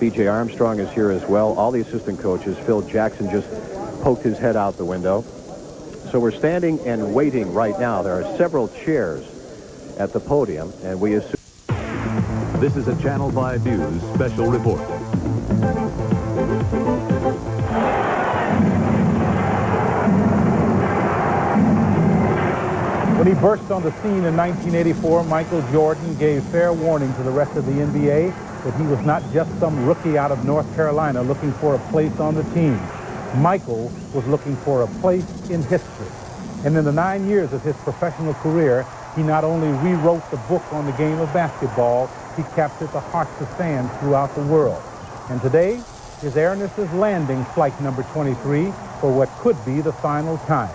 B.J. Armstrong is here as well. All the assistant coaches. Phil Jackson just poked his head out the window. So we're standing and waiting right now. There are several chairs at the podium, and we assume... This is a Channel 5 News special report. When he burst on the scene in 1984, Michael Jordan gave fair warning to the rest of the NBA that he was not just some rookie out of North Carolina looking for a place on the team. Michael was looking for a place in history. And in the 9 years of his professional career, he not only rewrote the book on the game of basketball, he captured the hearts of fans throughout the world. And today, His Airness is landing flight number 23 for what could be the final time.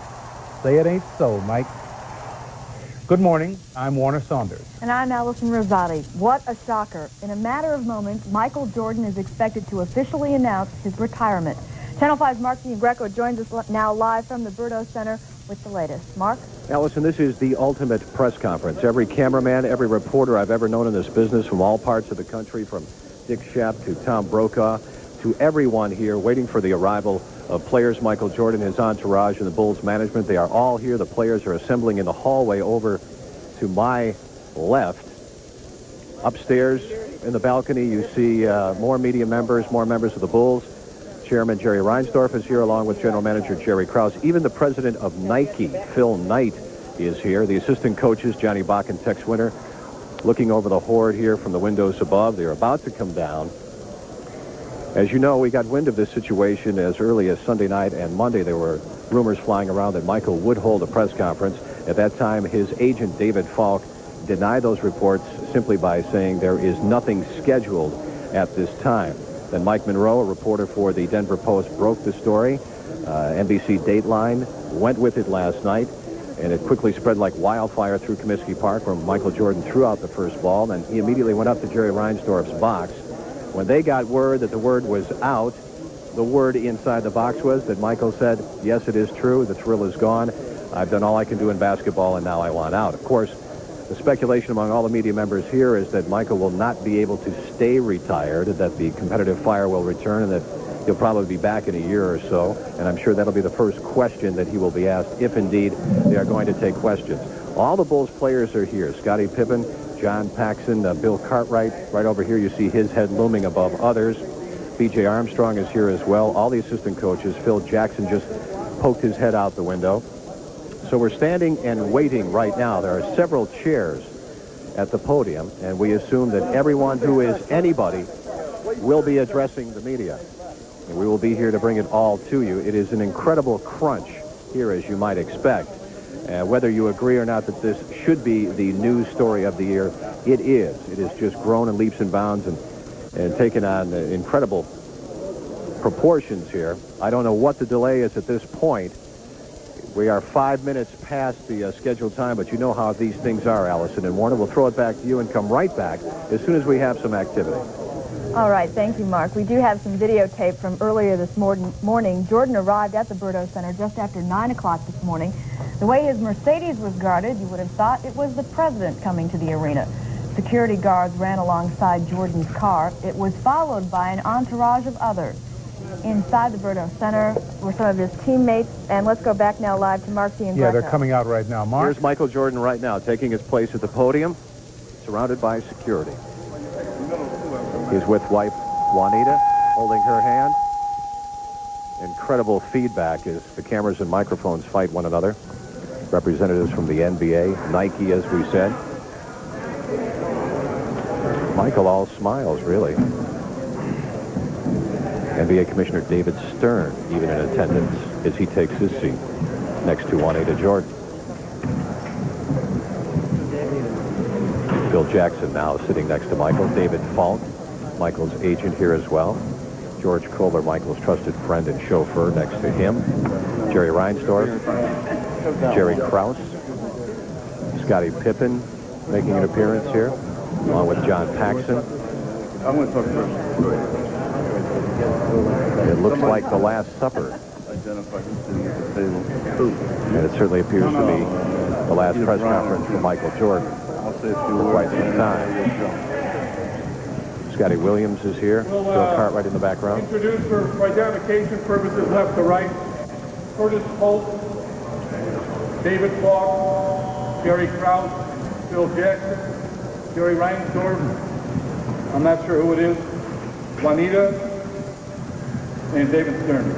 Say it ain't so, Mike. Good morning. I'm Warner Saunders. And I'm Allison Rosati. What a shocker. In a matter of moments, Michael Jordan is expected to officially announce his retirement. Channel 5's Mark Greco joins us now live from the Berto Center with the latest. Mark? Allison, this is the ultimate press conference. Every cameraman, every reporter I've ever known in this business from all parts of the country, from Dick Shepp to Tom Brokaw, to everyone here waiting for the arrival of players. Michael Jordan, his entourage, and the Bulls management. They are all here. The players are assembling in the hallway over to my left. Upstairs in the balcony, you see more media members, more members of the Bulls. Chairman Jerry Reinsdorf is here, along with General Manager Jerry Krause. Even the president of Nike, Phil Knight, is here. The assistant coaches, Johnny Bach and Tex Winter, looking over the horde here from the windows above. They're about to come down. As you know, we got wind of this situation as early as Sunday night and Monday. There were rumors flying around that Michael would hold a press conference. At that time, his agent, David Falk, denied those reports simply by saying there is nothing scheduled at this time. Then Mike Monroe, a reporter for the Denver Post, broke the story. NBC Dateline went with it last night, and it quickly spread like wildfire through Comiskey Park, where Michael Jordan threw out the first ball. And he immediately went up to Jerry Reinsdorf's box. When they got word that the word was out, the word inside the box was that Michael said, yes, it is true, the thrill is gone. I've done all I can do in basketball, and now I want out. Of course, the speculation among all the media members here is that Michael will not be able to stay retired, that the competitive fire will return, and that he'll probably be back in a year or so. And I'm sure that'll be the first question that he will be asked, if indeed they are going to take questions. All the Bulls players are here. Scottie Pippen, John Paxson, Bill Cartwright. Right over here, you see his head looming above others. B.J. Armstrong is here as well. All the assistant coaches. Phil Jackson just poked his head out the window. So we're standing and waiting right now. There are several chairs at the podium, and we assume that everyone who is anybody will be addressing the media. And we will be here to bring it all to you. It is an incredible crunch here, as you might expect. Whether you agree or not that this should be the news story of the year, it is. It has just grown in leaps and bounds and taken on incredible proportions here. I don't know what the delay is at this point. We are 5 minutes past the scheduled time, but you know how these things are, Allison and Warner. We'll throw it back to you and come right back as soon as we have some activity. All right, thank you, Mark. We do have some videotape from earlier this morning. Jordan arrived at the Berto Center just after 9 o'clock this morning. The way his Mercedes was guarded, you would have thought it was the president coming to the arena. Security guards ran alongside Jordan's car. It was followed by an entourage of others. Inside the Berto Center were some of his teammates. And let's go back now live to Mark Greco. Yeah, they're coming out right now. Mark? Here's Michael Jordan right now, taking his place at the podium, surrounded by security. He's with wife Juanita, holding her hand. Incredible feedback as the cameras and microphones fight one another. Representatives from the NBA, Nike, as we said. Michael all smiles, really. NBA Commissioner David Stern, even in attendance, as he takes his seat next to Juanita Jordan. Phil Jackson now sitting next to Michael. David Falk, Michael's agent, here as well. George Kohler, Michael's trusted friend and chauffeur, next to him. Jerry Reinsdorf, Jerry Krause, Scottie Pippen making an appearance here, along with John Paxson. I'm going to talk first. It looks like the Last Supper. And it certainly appears to be the last press conference for Michael Jordan for quite some time. Scotty Williams is here. Phil Cartwright in the background. Introduce for identification purposes left to right. Curtis Holt, David Falk, Jerry Krause, Phil Jackson, Jerry Reinsdorf, I'm not sure who it is, Juanita, and David Stern.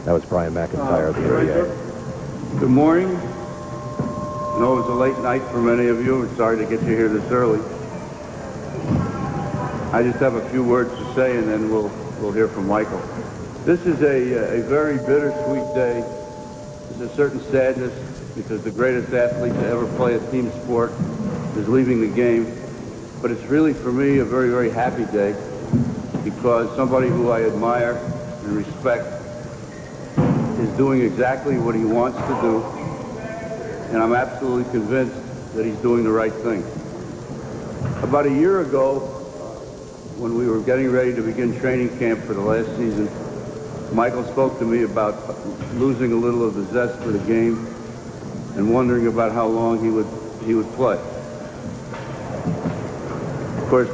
That was Brian McIntyre of the NBA. Good morning. I know it was a late night for many of you. I'm sorry to get you here this early. I just have a few words to say, and then we'll hear from Michael. This is a very bittersweet day. There's a certain sadness because the greatest athlete to ever play a team sport is leaving the game. But it's really, for me, a very, very happy day because somebody who I admire and respect is doing exactly what he wants to do, and I'm absolutely convinced that he's doing the right thing. About a year ago, when we were getting ready to begin training camp for the last season, Michael spoke to me about losing a little of the zest for the game and wondering about how long he would play. Of course,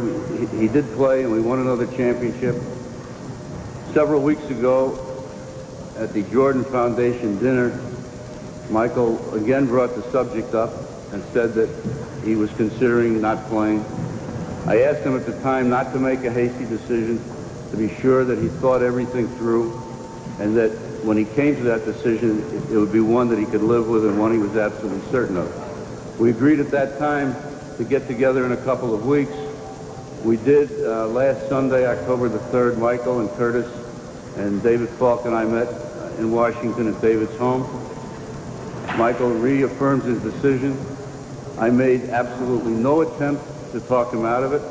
he did play, and we won another championship. Several weeks ago, at the Jordan Foundation dinner, Michael again brought the subject up and said that he was considering not playing. I asked him at the time not to make a hasty decision, to be sure that he thought everything through, and that when he came to that decision, it would be one that he could live with and one he was absolutely certain of. We agreed at that time to get together in a couple of weeks. We did last Sunday, October the 3rd, Michael and Curtis and David Falk and I met in Washington at David's home. Michael reaffirms his decision. I made absolutely no attempt to talk him out of it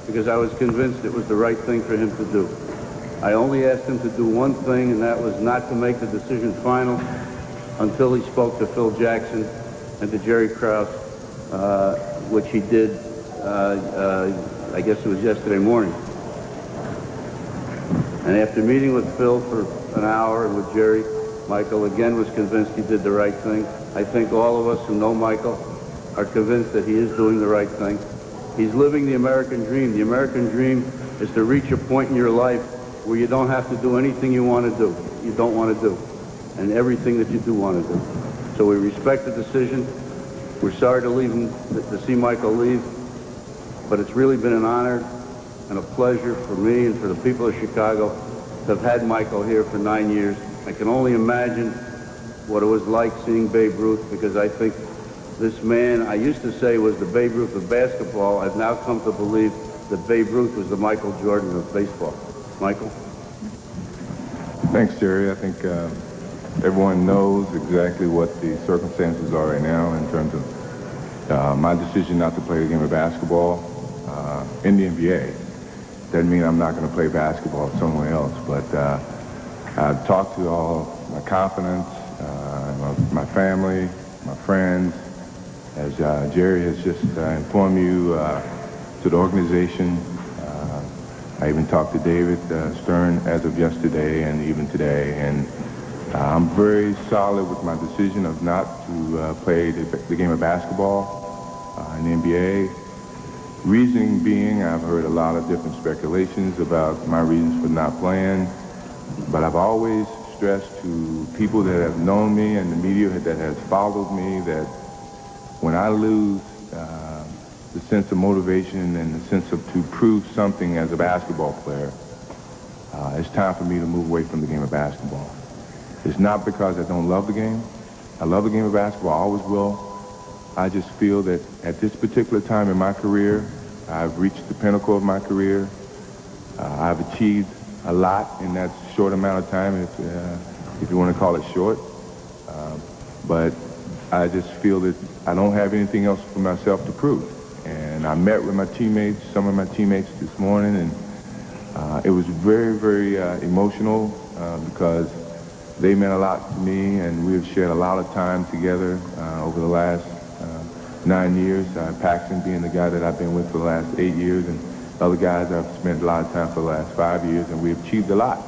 because I was convinced it was the right thing for him to do. I only asked him to do one thing, and that was not to make the decision final until he spoke to Phil Jackson and to Jerry Krause, which he did, I guess it was yesterday morning. And after meeting with Phil for an hour and with Jerry, Michael again was convinced he did the right thing. I think all of us who know Michael are convinced that he is doing the right thing. He's living the American dream. The American dream is to reach a point in your life where you don't have to do anything you want to do, you don't want to do, and everything that you do want to do. So we respect the decision. We're sorry to leave him, to see Michael leave, but it's really been an honor and a pleasure for me and for the people of Chicago to have had Michael here for 9 years. I can only imagine what it was like seeing Babe Ruth, because I think this man, I used to say, was the Babe Ruth of basketball. I've now come to believe that Babe Ruth was the Michael Jordan of baseball. Michael? Thanks, Jerry. I think everyone knows exactly what the circumstances are right now in terms of my decision not to play the game of basketball in the NBA. Doesn't mean I'm not going to play basketball somewhere else, but I've talked to all my confidants, my family, my friends, as Jerry has just informed you, to the organization. I even talked to David Stern as of yesterday and even today, and I'm very solid with my decision of not to play the game of basketball in the NBA. Reasoning being, I've heard a lot of different speculations about my reasons for not playing, but I've always stressed to people that have known me and the media that has followed me that when I lose the sense of motivation and the sense of to prove something as a basketball player, it's time for me to move away from the game of basketball. It's not because I don't love the game. I love the game of basketball, I always will. I just feel that at this particular time in my career, I've reached the pinnacle of my career. I've achieved a lot in that short amount of time, if you want to call it short. But I just feel that I don't have anything else for myself to prove. And I met with my teammates, some of my teammates this morning, and it was very, very emotional because they meant a lot to me, and we've shared a lot of time together over the last 9 years. Paxton being the guy that I've been with for the last 8 years, and other guys I've spent a lot of time for the last 5 years, and we've achieved a lot.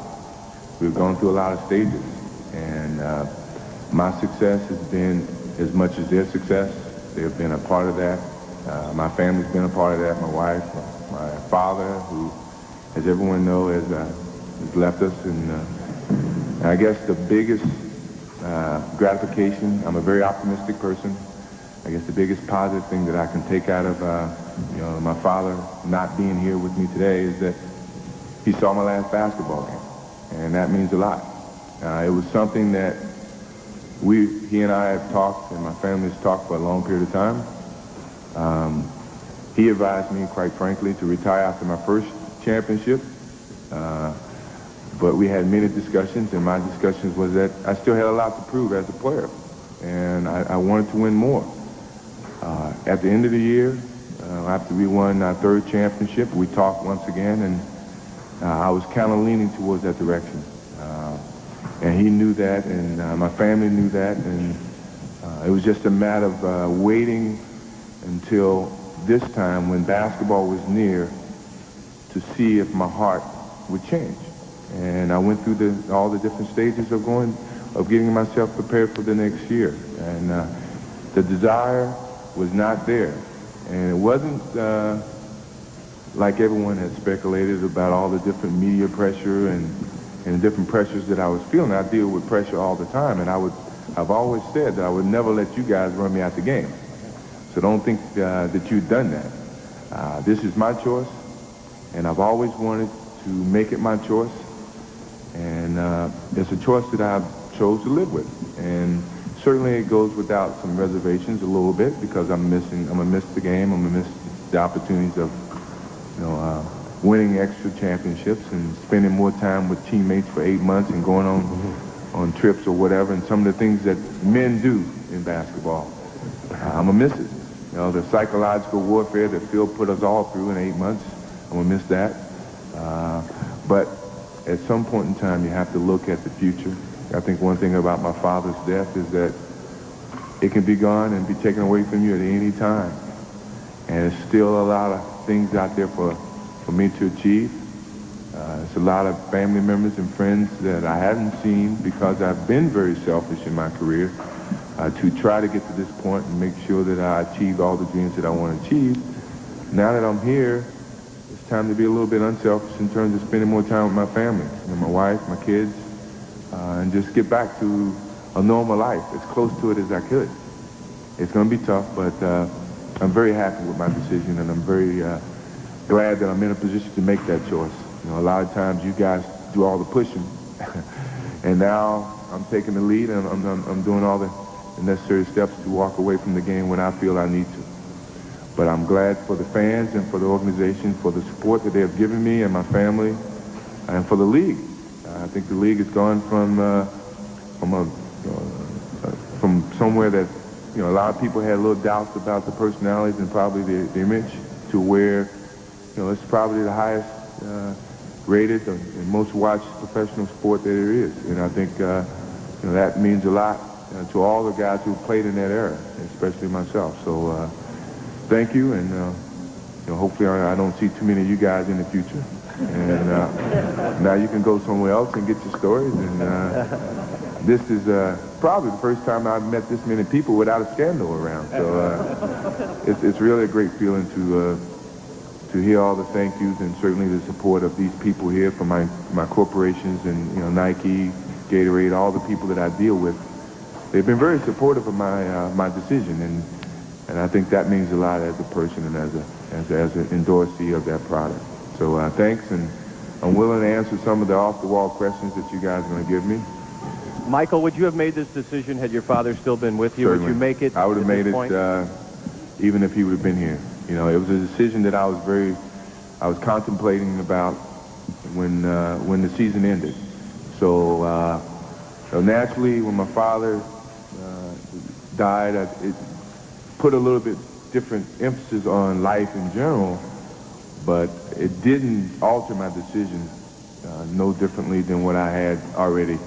We've gone through a lot of stages, and my success has been as much as their success. They've been a part of that. My family's been a part of that, my wife, My father, who, as everyone knows, has left us, and I guess the biggest gratification, I'm a very optimistic person. I guess the biggest positive thing that I can take out of my father not being here with me today is that he saw my last basketball game, and that means a lot. It was something that he and I have talked, and my family has talked for a long period of time. He advised me, quite frankly, to retire after my first championship, but we had many discussions, and my discussions was that I still had a lot to prove as a player, and I wanted to win more. At the end of the year, after we won our third championship, we talked once again, and I was kind of leaning towards that direction. And he knew that, and my family knew that, and it was just a matter of waiting until this time when basketball was near to see if my heart would change. And I went through all the different stages of getting myself prepared for the next year. And the desire was not there. And it wasn't like everyone had speculated about all the different media pressure and different pressures that I was feeling. I deal with pressure all the time, and I've always said that I would never let you guys run me out the game. So don't think that you've done that. This is my choice, and I've always wanted to make it my choice, and it's a choice that I chose to live with. And certainly it goes without some reservations a little bit, because I'm gonna miss the game, I'm gonna miss the opportunities of, winning extra championships and spending more time with teammates for 8 months and going on trips or whatever, and some of the things that men do in basketball. I'm gonna miss it. The psychological warfare that Phil put us all through in 8 months, I'm gonna miss that. But at some point in time, you have to look at the future. I think one thing about my father's death is that it can be gone and be taken away from you at any time. And there's still a lot of things out there for me to achieve. It's a lot of family members and friends that I haven't seen because I've been very selfish in my career to try to get to this point and make sure that I achieved all the dreams that I want to achieve. Now that I'm here, it's time to be a little bit unselfish in terms of spending more time with my family, my wife, my kids, and just get back to a normal life, as close to it as I could. It's going to be tough, but I'm very happy with my decision, and I'm very glad that I'm in a position to make that choice. A lot of times you guys do all the pushing, and now I'm taking the lead, and I'm doing all the necessary steps to walk away from the game when I feel I need to. But I'm glad for the fans and for the organization, for the support that they have given me and my family, and for the league. I think the league has gone from somewhere that a lot of people had little doubts about the personalities and probably the image, to where it's probably the highest rated and most watched professional sport that there is. And I think that means a lot to all the guys who played in that era, especially myself. So thank you, and hopefully I don't see too many of you guys in the future. And now you can go somewhere else and get your stories. And this is probably the first time I've met this many people without a scandal around. So it's really a great feeling to hear all the thank yous, and certainly the support of these people here from my corporations and Nike, Gatorade, all the people that I deal with. They've been very supportive of my decision, and I think that means a lot as a person and as an endorsee of that product. So thanks, and I'm willing to answer some of the off-the-wall questions that you guys are going to give me. Michael, would you have made this decision had your father still been with you? Certainly. Would you make it? I would have made it even if he would have been here. It was a decision that I was contemplating about when the season ended. So naturally, when my father died, it put a little bit different emphasis on life in general, but it didn't alter my decision no differently than what I had already,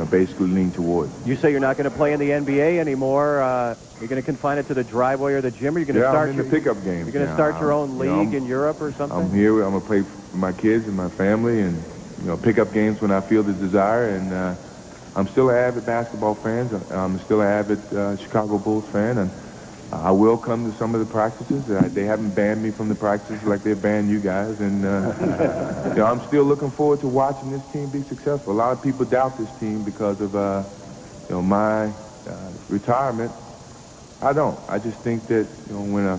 basically leaned towards. You say you're not going to play in the NBA anymore. You're going to confine it to the driveway or the gym? Or you're going to start I'm in the pickup games. You're going to start your own league in Europe or something? I'm here. I'm going to play for my kids and my family, and pickup games when I feel the desire. And I'm still an avid basketball fan. I'm still an avid Chicago Bulls fan, and I will come to some of the practices. They haven't banned me from the practices like they banned you guys. And, you know, I'm still looking forward to watching this team be successful. A lot of people doubt this team because of, you know, my retirement. I don't. I just think that, you know,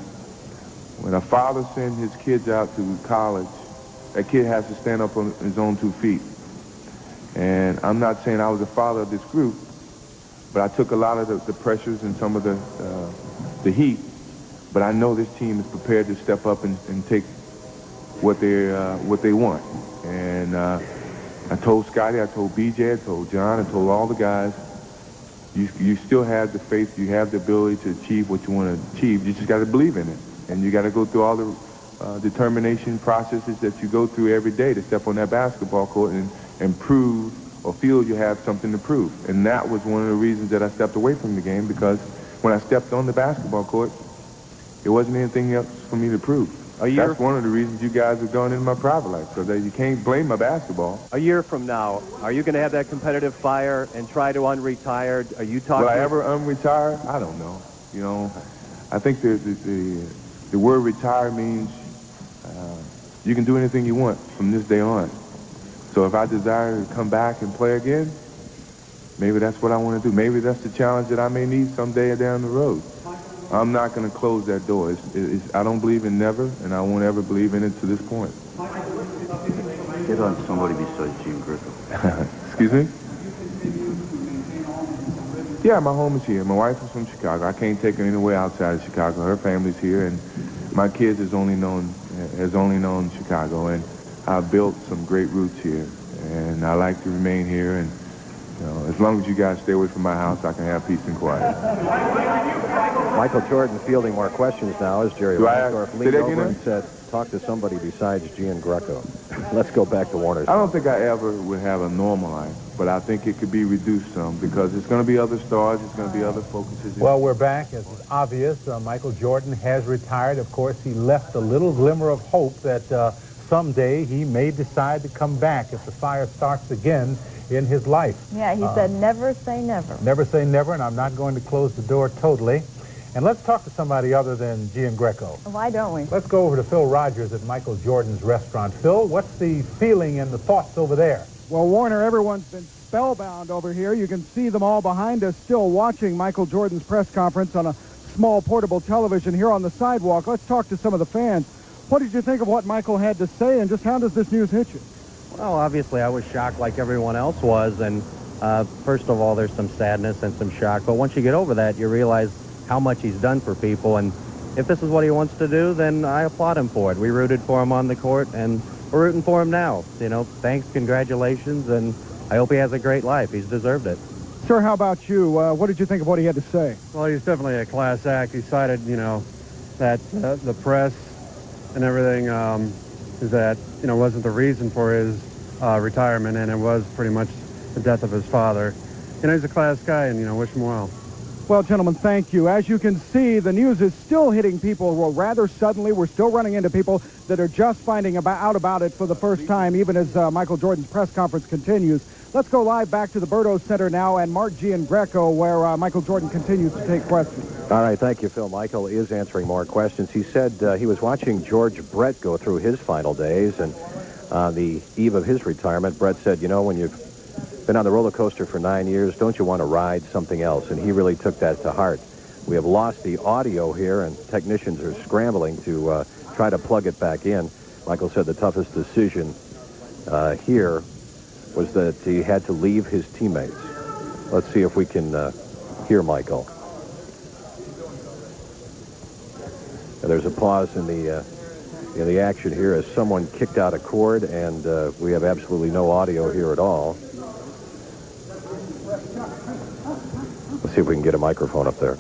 when a father sends his kids out to college, that kid has to stand up on his own 2 feet. And I'm not saying I was the father of this group, but I took a lot of the pressures and some of the heat. But I know this team is prepared to step up and take what they want. And I told Scotty, I told BJ, I told John, I told all the guys, you still have the faith, you have the ability to achieve what you want to achieve. You just got to believe in it. And you got to go through all the determination processes that you go through every day to step on that basketball court and prove or feel you have something to prove. And that was one of the reasons that I stepped away from the game, because when I stepped on the basketball court, there wasn't anything else for me to prove. That's one of the reasons you guys have gone into my private life, so that you can't blame my basketball. A year from now, are you going to have that competitive fire and try to unretire? Are you talking? Will I ever unretire? I don't know. You know, I think the word retire means you can do anything you want from this day on. So if I desire to come back and play again, maybe that's what I want to do. Maybe that's the challenge that I may need someday down the road. I'm not going to close that door. I don't believe in never, and I won't ever believe in it to this point. Get on somebody besides Gene Griffith. Excuse me? Yeah, my home is here. My wife is from Chicago. I can't take her anywhere outside of Chicago. Her family's here, and my kids has only known Chicago, and I've built some great roots here, and I like to remain here. And you know, as long as you guys stay away from my house, I can have peace and quiet. Michael Jordan fielding more questions now as Jerry Reinsdorf leaned over and said, talk to somebody besides Gian Greco. Let's go back to Warner's. I don't think I ever would have a normal life, but I think it could be reduced some, because there's going to be other stars, there's going to be other focuses. Well, we're back. As is obvious, Michael Jordan has retired. Of course, he left a little glimmer of hope that someday he may decide to come back if the fire starts again in his life. Yeah, he said never say never. Never say never, and I'm not going to close the door totally. And let's talk to somebody other than Gian Greco. Why don't we? Let's go over to Phil Rogers at Michael Jordan's restaurant. Phil, what's the feeling and the thoughts over there? Well, Warner, everyone's been spellbound over here. You can see them all behind us still watching Michael Jordan's press conference on a small portable television here on the sidewalk. Let's talk to some of the fans. What did you think of what Michael had to say, and just how does this news hit you? Well, obviously I was shocked like everyone else was, and first of all, there's some sadness and some shock, but once you get over that, you realize how much he's done for people, and if this is what he wants to do, then I applaud him for it. We rooted for him on the court, and we're rooting for him now. You know, thanks, congratulations, and I hope he has a great life. He's deserved it. Sir, how about you? What did you think of what he had to say? Well, he's definitely a class act. He cited, you know, that the press and everything that, you know, wasn't the reason for his retirement, and it was pretty much the death of his father. You know, he's a class guy, and, you know, wish him well. Well, gentlemen, thank you. As you can see, the news is still hitting people rather suddenly. We're still running into people that are just finding out about it for the first time, even as Michael Jordan's press conference continues. Let's go live back to the Berto Center now and Mark Gian Greco, where Michael Jordan continues to take questions. All right, thank you, Phil. Michael is answering more questions. He said he was watching George Brett go through his final days, and on the eve of his retirement, Brett said, you know, when you've been on the roller coaster for 9 years, don't you want to ride something else? And he really took that to heart. We have lost the audio here, and technicians are scrambling to try to plug it back in. Michael said the toughest decision here was that he had to leave his teammates. Let's see if we can hear Michael. There's a pause in the action here as someone kicked out a cord, and we have absolutely no audio here at all. Let's see if we can get a microphone up there.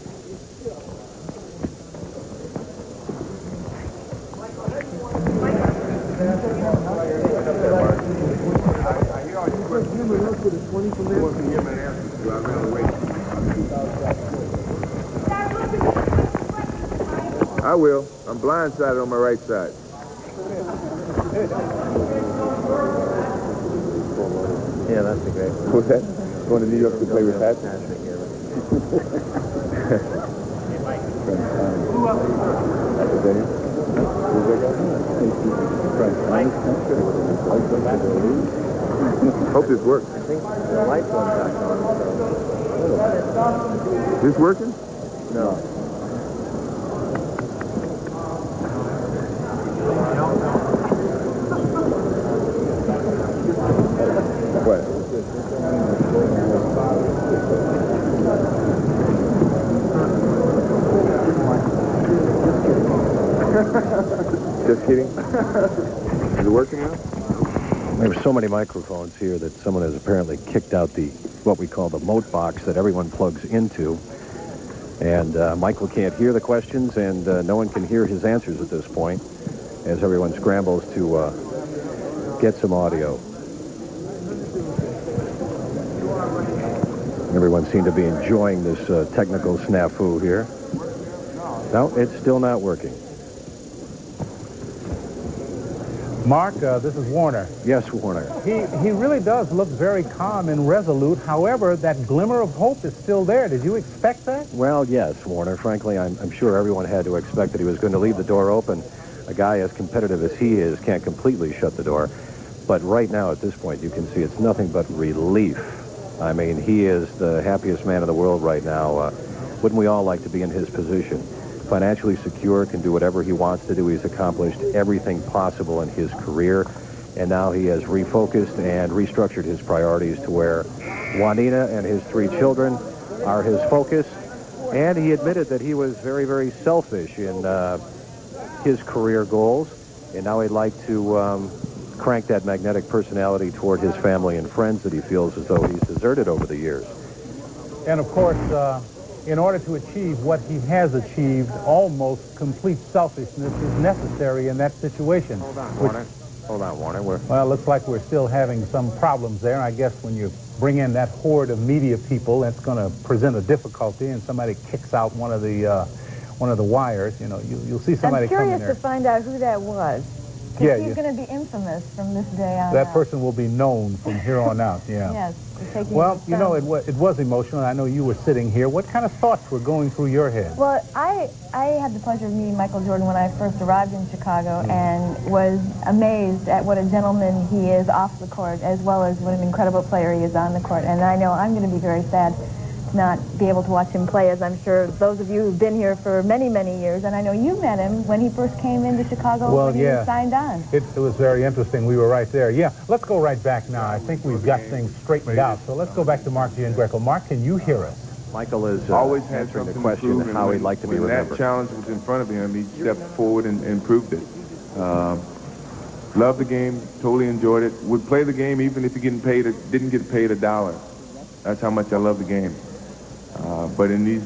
I will. I'm blindsided on my right side. Yeah, that's a great one. What's that? Going to New York to play with Pat? Hope this works. I think the lights went back on. This working? No. What? Just kidding. Is it working now? There's so many microphones here that someone has apparently kicked out what we call the moat box that everyone plugs into. And Michael can't hear the questions, and no one can hear his answers at this point as everyone scrambles to get some audio. Everyone seemed to be enjoying this technical snafu here. No, it's still not working. Mark, this is Warner. Yes, Warner. He really does look very calm and resolute. However, that glimmer of hope is still there. Did you expect that? Well, yes, Warner. Frankly, I'm sure everyone had to expect that he was going to leave the door open. A guy as competitive as he is can't completely shut the door. But right now, at this point, you can see it's nothing but relief. I mean, he is the happiest man in the world right now. Wouldn't we all like to be in his position? Financially secure, can do whatever he wants to do. He's accomplished everything possible in his career, and now he has refocused and restructured his priorities to where Juanita and his 3 children are his focus. And he admitted that he was very, very selfish in his career goals, and now he'd like to crank that magnetic personality toward his family and friends that he feels as though he's deserted over the years. And of course, in order to achieve what he has achieved, almost complete selfishness is necessary in that situation. Hold on, Warner. Hold on, Warner. Well, it looks like we're still having some problems there. I guess when you bring in that horde of media people, that's going to present a difficulty, and somebody kicks out one of the wires. You know, you'll see somebody come in there. I'm curious to find out who that was. Yeah, he's going to be infamous from this day on. That person will be known from here on out. Yeah. Yes. Well, you know, it was emotional. I know you were sitting here. What kind of thoughts were going through your head? Well, I had the pleasure of meeting Michael Jordan when I first arrived in Chicago, and was amazed at what a gentleman he is off the court, as well as what an incredible player he is on the court. And I know I'm going to be very sad to not be able to watch him play, as I'm sure those of you who've been here for many, many years, and I know you met him when he first came into Chicago, when he was signed on. It was very interesting. We were right there. Yeah, let's go right back now. I think we've got things straightened out. So let's go back to Mark Giangreco. Mark, can you hear us? Michael is always answering the question how he'd like to be remembered. When that challenge was in front of him, he stepped forward and proved it. Loved the game, totally enjoyed it. Would play the game even if he didn't get paid $1. That's how much I love the game. But in these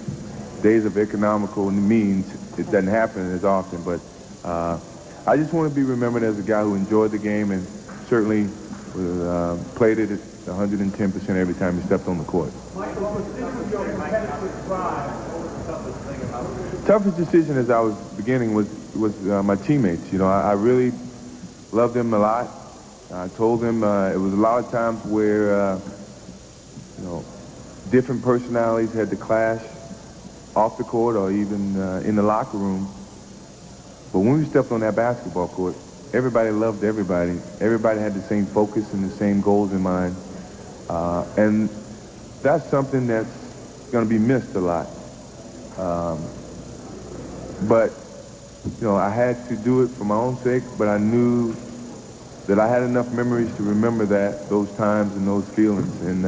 days of economical means, it doesn't happen as often. But I just want to be remembered as a guy who enjoyed the game and certainly played it at 110% every time he stepped on the court. Toughest decision as I was beginning was my teammates. You know, I really loved them a lot. I told them it was a lot of times where, you know, different personalities had to clash off the court or even in the locker room. But when we stepped on that basketball court, everybody loved everybody. Everybody had the same focus and the same goals in mind. And that's something that's going to be missed a lot. But, you know, I had to do it for my own sake, but I knew that I had enough memories to remember those times and those feelings. And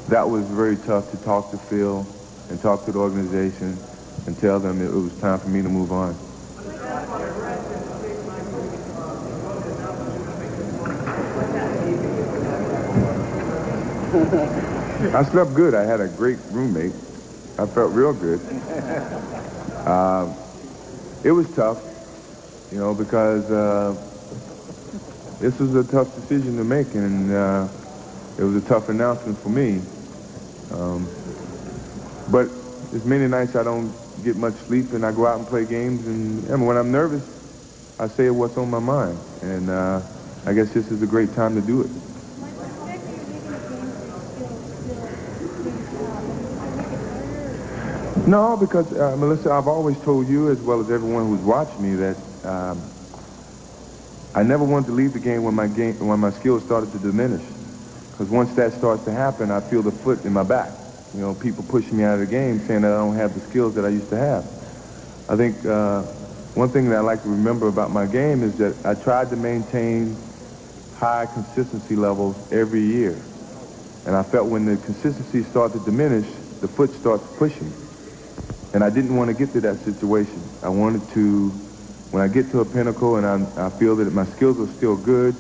that was very tough to talk to Phil and talk to the organization and tell them it was time for me to move on. I slept good. I had a great roommate. I felt real good. It was tough, you know, because this was a tough decision to make, and it was a tough announcement for me. But there's many nights I don't get much sleep, and I go out and play games, and when I'm nervous, I say what's on my mind, and I guess this is a great time to do it. No, because, Melissa, I've always told you, as well as everyone who's watched me, that I never wanted to leave the game when my skills started to diminish. Because once that starts to happen, I feel the foot in my back. You know, people pushing me out of the game, saying that I don't have the skills that I used to have. I think one thing that I like to remember about my game is that I tried to maintain high consistency levels every year. And I felt when the consistency started to diminish, the foot starts pushing. And I didn't want to get to that situation. I wanted to, when I get to a pinnacle and I feel that my skills are still good,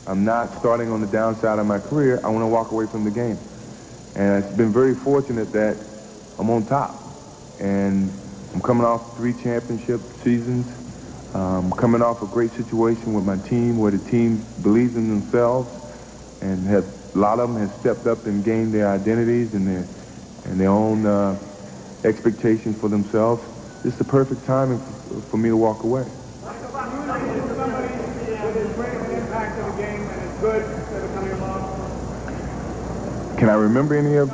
I'm not starting on the downside of my career, I want to walk away from the game. And it's been very fortunate that I'm on top. And I'm coming off 3 championship seasons. I'm coming off a great situation with my team where the team believes in themselves and a lot of them have stepped up and gained their identities and their own expectations for themselves. It's the perfect timing for me to walk away. Can I remember any of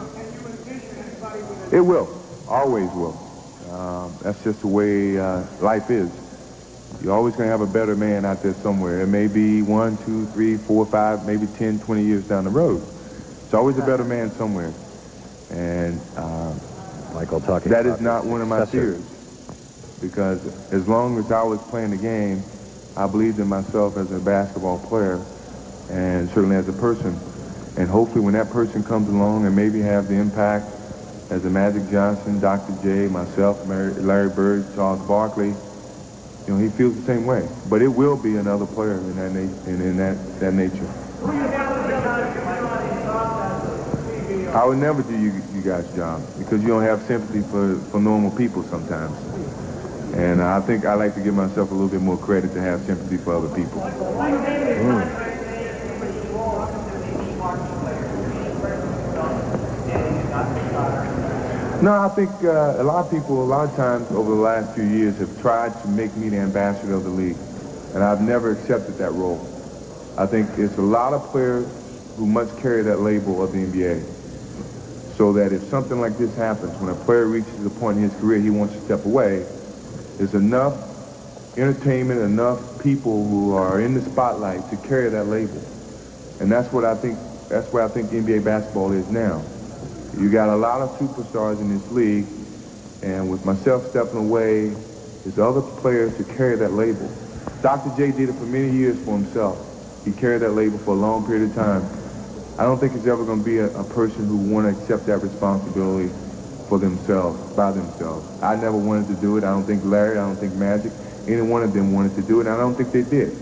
it? Will. Always will. That's just the way life is. You're always going to have a better man out there somewhere. It may be 1, 2, 3, 4, 5, maybe 10, 20 years down the road. It's always a better man somewhere. And Michael talking that is not one of my fears. Because as long as I was playing the game, I believed in myself as a basketball player and certainly as a person. And hopefully when that person comes along and maybe have the impact as a Magic Johnson, Dr. J, myself, Larry Bird, Charles Barkley, you know, he feels the same way. But it will be another player in that nature. I would never do you guys' job because you don't have sympathy for normal people sometimes. And I think I like to give myself a little bit more credit to have sympathy for other people. No, I think a lot of people, a lot of times over the last few years have tried to make me the ambassador of the league. And I've never accepted that role. I think it's a lot of players who must carry that label of the NBA. So that if something like this happens, when a player reaches a point in his career he wants to step away, there's enough entertainment, enough people who are in the spotlight to carry that label. And that's what I think, that's where I think NBA basketball is now. You got a lot of superstars in this league, and with myself stepping away, there's other players to carry that label. Dr. J did it for many years for himself. He carried that label for a long period of time. I don't think there's ever going to be a person who want to accept that responsibility for themselves, by themselves. I never wanted to do it. I don't think Larry, I don't think Magic, any one of them wanted to do it, and I don't think they did.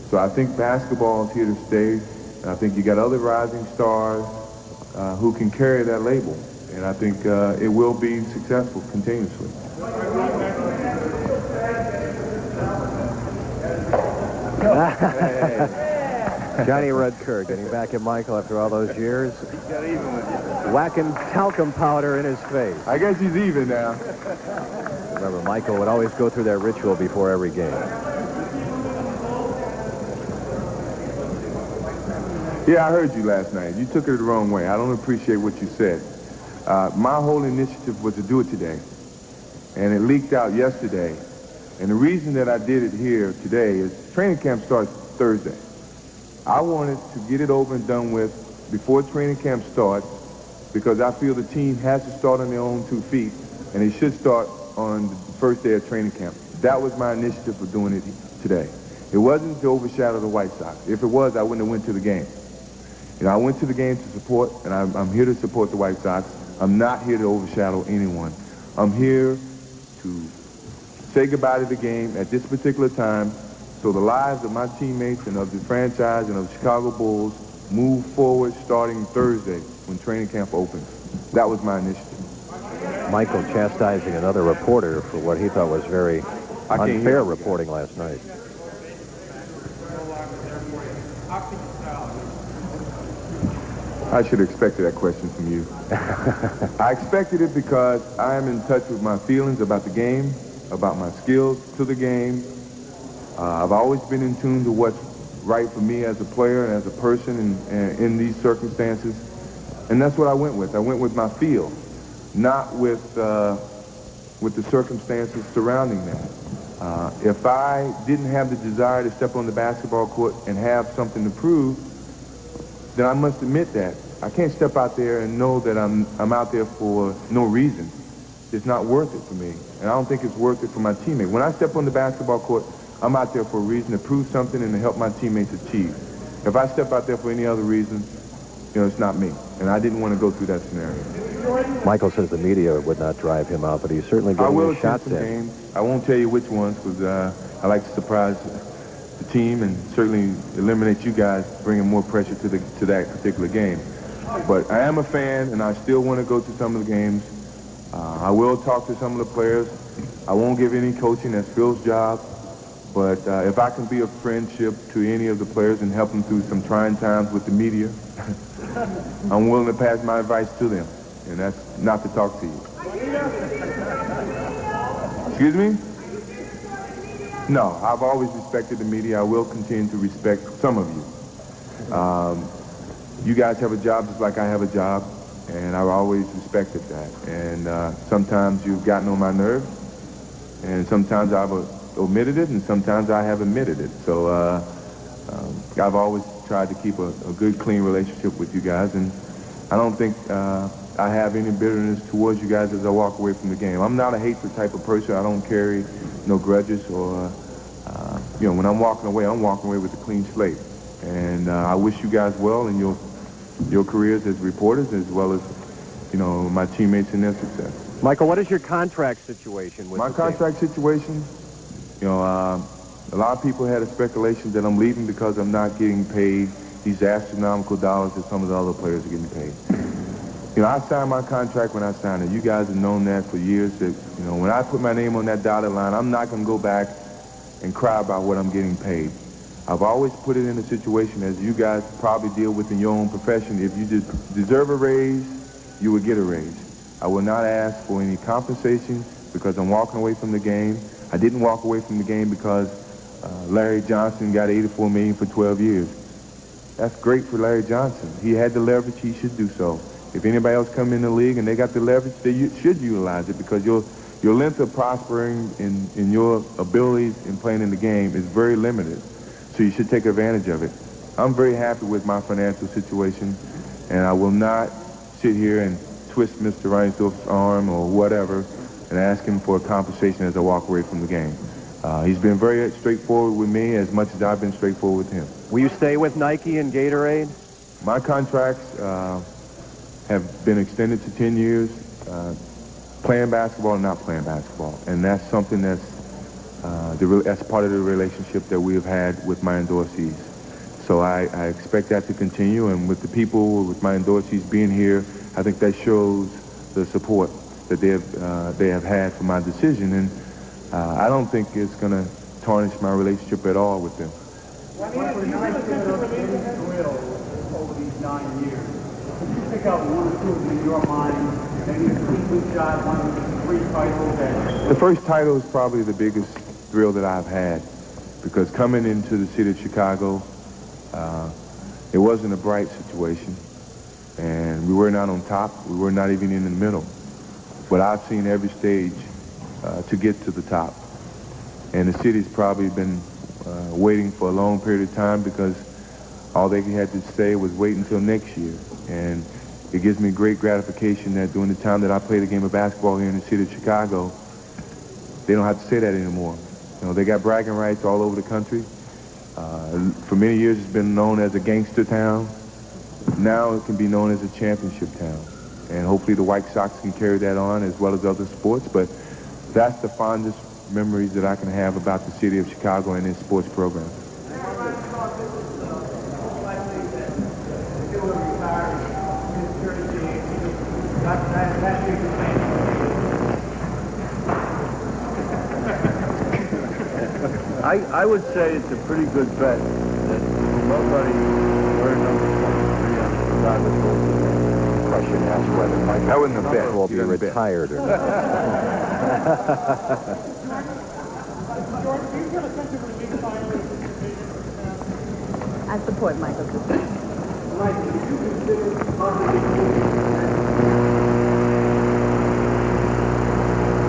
So I think basketball is here to stay, and I think you got other rising stars who can carry that label, and I think it will be successful continuously. Johnny Rudker getting back at Michael after all those years. Whacking talcum powder in his face. I guess he's even now. Remember, Michael would always go through that ritual before every game. Yeah, I heard you last night. You took it the wrong way. I don't appreciate what you said. My whole initiative was to do it today, and it leaked out yesterday. And the reason that I did it here today is training camp starts Thursday. I wanted to get it over and done with before training camp starts because I feel the team has to start on their own 2 feet, and they should start on the first day of training camp. That was my initiative for doing it today. It wasn't to overshadow the White Sox. If it was, I wouldn't have went to the game. You know, I went to the game to support, and I'm here to support the White Sox. I'm not here to overshadow anyone. I'm here to say goodbye to the game at this particular time so the lives of my teammates and of the franchise and of the Chicago Bulls move forward starting Thursday when training camp opens. That was my initiative. Michael chastising another reporter for what he thought was very unfair reporting last night. I should have expected that question from you. I expected it because I am in touch with my feelings about the game, about my skills to the game. I've always been in tune to what's right for me as a player and as a person in these circumstances. And that's what I went with. I went with my feel, not with with the circumstances surrounding that. If I didn't have the desire to step on the basketball court and have something to prove, then I must admit that. I can't step out there and know that I'm out there for no reason. It's not worth it for me, and I don't think it's worth it for my teammate. When I step on the basketball court, I'm out there for a reason, to prove something and to help my teammates achieve. If I step out there for any other reason, you know, it's not me, and I didn't want to go through that scenario. Michael says the media would not drive him out, but he's certainly getting his shots in. Games. I won't tell you which ones, because I like to surprise the team and certainly eliminate you guys, bringing more pressure to that particular game. But I am a fan, and I still want to go to some of the games. I will talk to some of the players. I won't give any coaching. That's Phil's job. But if I can be a friendship to any of the players and help them through some trying times with the media, I'm willing to pass my advice to them, and that's not to talk to you. Excuse me? No, I've always respected the media. I will continue to respect some of you. You guys have a job just like I have a job, and I've always respected that. And sometimes you've gotten on my nerves, and sometimes I've omitted it, and sometimes I have admitted it. So I've always tried to keep a good, clean relationship with you guys, and I don't think I have any bitterness towards you guys as I walk away from the game. I'm not a hateful type of person. I don't carry no grudges, or, you know, when I'm walking away with a clean slate. And I wish you guys well in your careers as reporters, as well as, you know, my teammates in their success. Michael, what is your contract situation with my contract situation? You know, a lot of people had a speculation that I'm leaving because I'm not getting paid these astronomical dollars that some of the other players are getting paid. You know, I signed my contract when I signed it. You guys have known that for years, that, you know, when I put my name on that dotted line, I'm not going to go back and cry about what I'm getting paid. I've always put it in a situation, as you guys probably deal with in your own profession, if you deserve a raise, you will get a raise. I will not ask for any compensation because I'm walking away from the game. I didn't walk away from the game because Larry Johnson got $84 million for 12 years. That's great for Larry Johnson. He had the leverage. He should do so. If anybody else come in the league and they got the leverage, they should utilize it, because your length of prospering in your abilities in playing in the game is very limited. So you should take advantage of it. I'm very happy with my financial situation, and I will not sit here and twist Mr. Reinsdorf's arm or whatever and ask him for a compensation as I walk away from the game. He's been very straightforward with me, as much as I've been straightforward with him. Will you stay with Nike and Gatorade? My contracts have been extended to 10 years, playing basketball and not playing basketball. And that's something that's part of the relationship that we have had with my endorsees. So I expect that to continue, and with the people, with my endorsees being here, I think that shows the support that they have had for my decision, and I don't think it's going to tarnish my relationship at all with them. Over these 9 years, could you pick out one or two in your mind, maybe a Cleveland shot, one of the 3 titles that... The first title is probably the biggest thrill that I've had, because coming into the city of Chicago, it wasn't a bright situation, and we were not on top. We were not even in the middle. But I've seen every stage to get to the top, and the city's probably been waiting for a long period of time, because all they had to say was wait until next year. And it gives me great gratification that during the time that I played a game of basketball here in the city of Chicago, they don't have to say that anymore. You know, they got bragging rights all over the country. For many years, it's been known as a gangster town. Now it can be known as a championship town. And hopefully the White Sox can carry that on, as well as other sports. But that's the fondest memories that I can have about the city of Chicago and its sports program. I would say it's a pretty good bet that nobody wearing number 23 on the Chicago Bulls. The question asked whether Michael will be retired or not. I support Michael's decision.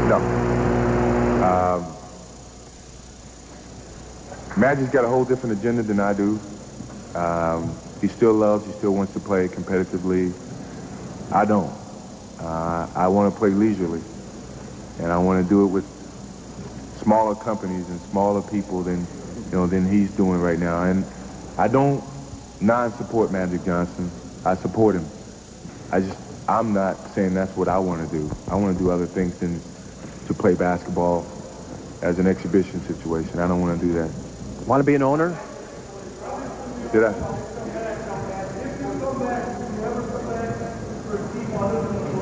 No. Magic's got a whole different agenda than I do. He still wants to play competitively. I don't. I want to play leisurely, and I want to do it with smaller companies and smaller people than he's doing right now. And I don't non-support Magic Johnson. I support him. I'm not saying that's what I want to do. I want to do other things than to play basketball as an exhibition situation. I don't want to do that. Want to be an owner? Did I?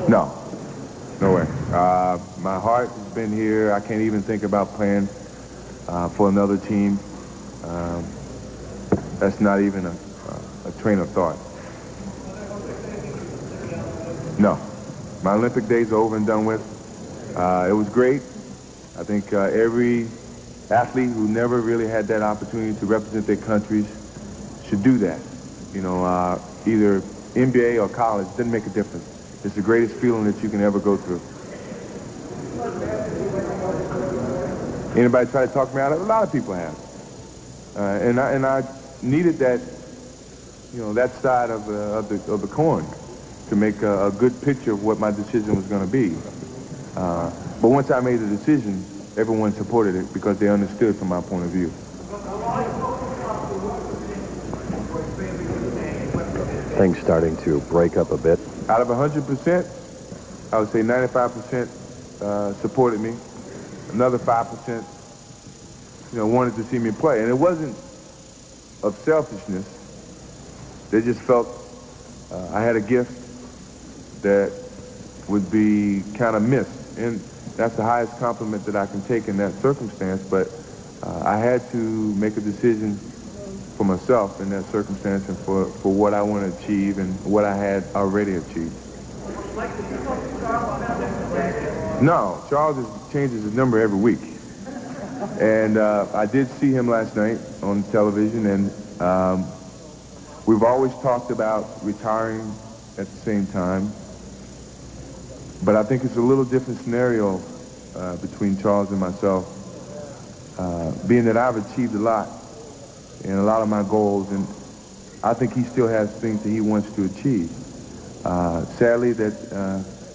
No. No way. My heart has been here. I can't even think about playing for another team. That's not even a train of thought. No. My Olympic days are over and done with. It was great. I think every athlete who never really had that opportunity to represent their countries should do that. Either NBA or college, doesn't make a difference. It's the greatest feeling that you can ever go through. Anybody try to talk me out of it? A lot of people have. And I needed that, that side of the coin to make a good picture of what my decision was going to be. But once I made the decision, everyone supported it because they understood from my point of view. Things starting to break up a bit. Out of 100%, I would say 95% supported me. Another 5%, wanted to see me play. And it wasn't of selfishness. They just felt I had a gift that would be kind of missed. And that's the highest compliment that I can take in that circumstance. But I had to make a decision for myself in that circumstance and for what I want to achieve and what I had already achieved. No, Charles changes his number every week. And I did see him last night on television, and we've always talked about retiring at the same time. But I think it's a little different scenario between Charles and myself, being that I've achieved a lot in a lot of my goals, and I think he still has things that he wants to achieve. Sadly, that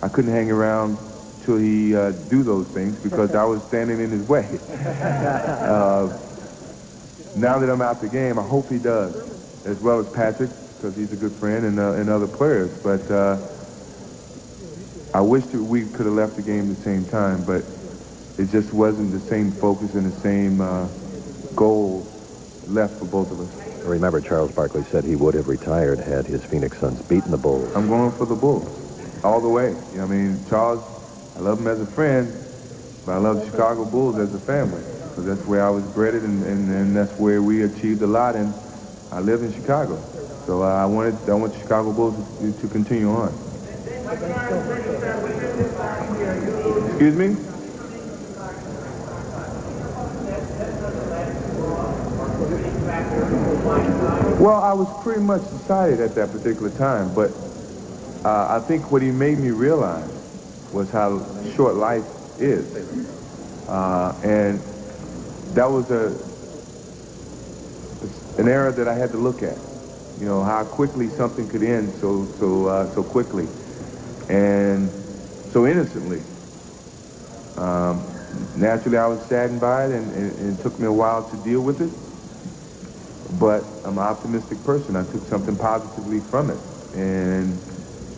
I couldn't hang around till he do those things because I was standing in his way. Now that I'm out the game, I hope he does, as well as Patrick, because he's a good friend, and other players. But I wish that we could have left the game at the same time, but it just wasn't the same focus and the same goal left for both of us. Remember, Charles Barkley said he would have retired had his Phoenix Suns beaten the Bulls. I'm going for the Bulls all the way. I mean, Charles, I love him as a friend, but I love the Chicago Bulls as a family. So that's where I was bred, and that's where we achieved a lot, and I live in Chicago. So I want the Chicago Bulls to continue on. Excuse me? Well, I was pretty much decided at that particular time, but I think what he made me realize was how short life is. And that was an era that I had to look at. How quickly something could end so quickly and so innocently. Naturally, I was saddened by it, and it took me a while to deal with it. But I'm an optimistic person. I took something positively from it. And,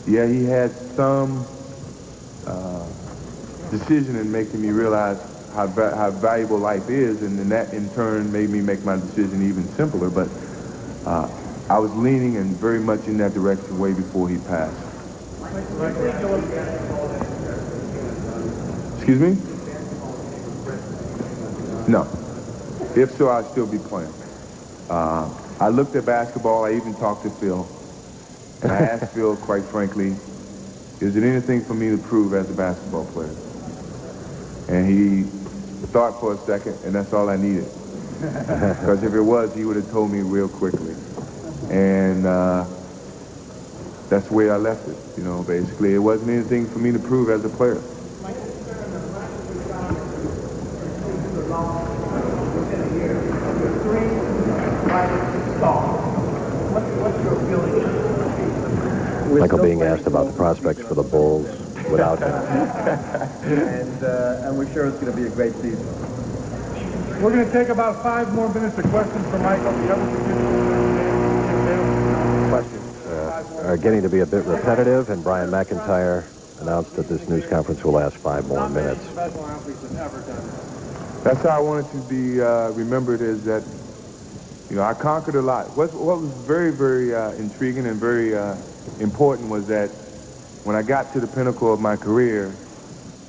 yeah, he had some decision in making me realize how valuable life is, and then that, in turn, made me make my decision even simpler. But I was leaning and very much in that direction way before he passed. Excuse me? No. If so, I'd still be playing. I looked at basketball. I even talked to Phil. And I asked Phil, quite frankly, is there anything for me to prove as a basketball player? And he thought for a second, and that's all I needed. Because if it was, he would have told me real quickly. And that's the way I left it, basically. It wasn't anything for me to prove as a player. within a year. With 3 rising stars. What's your feeling? Michael being asked about the prospects for the Bulls without him. And we're sure it's going to be a great season. We're going to take about 5 more minutes of questions for Michael. The other Questions are getting to be a bit repetitive, and Brian McIntyre announced that this news conference will last 5 more minutes. That's how I wanted to be remembered, is that, you know, I conquered a lot. What was very, very intriguing and very important was that when I got to the pinnacle of my career,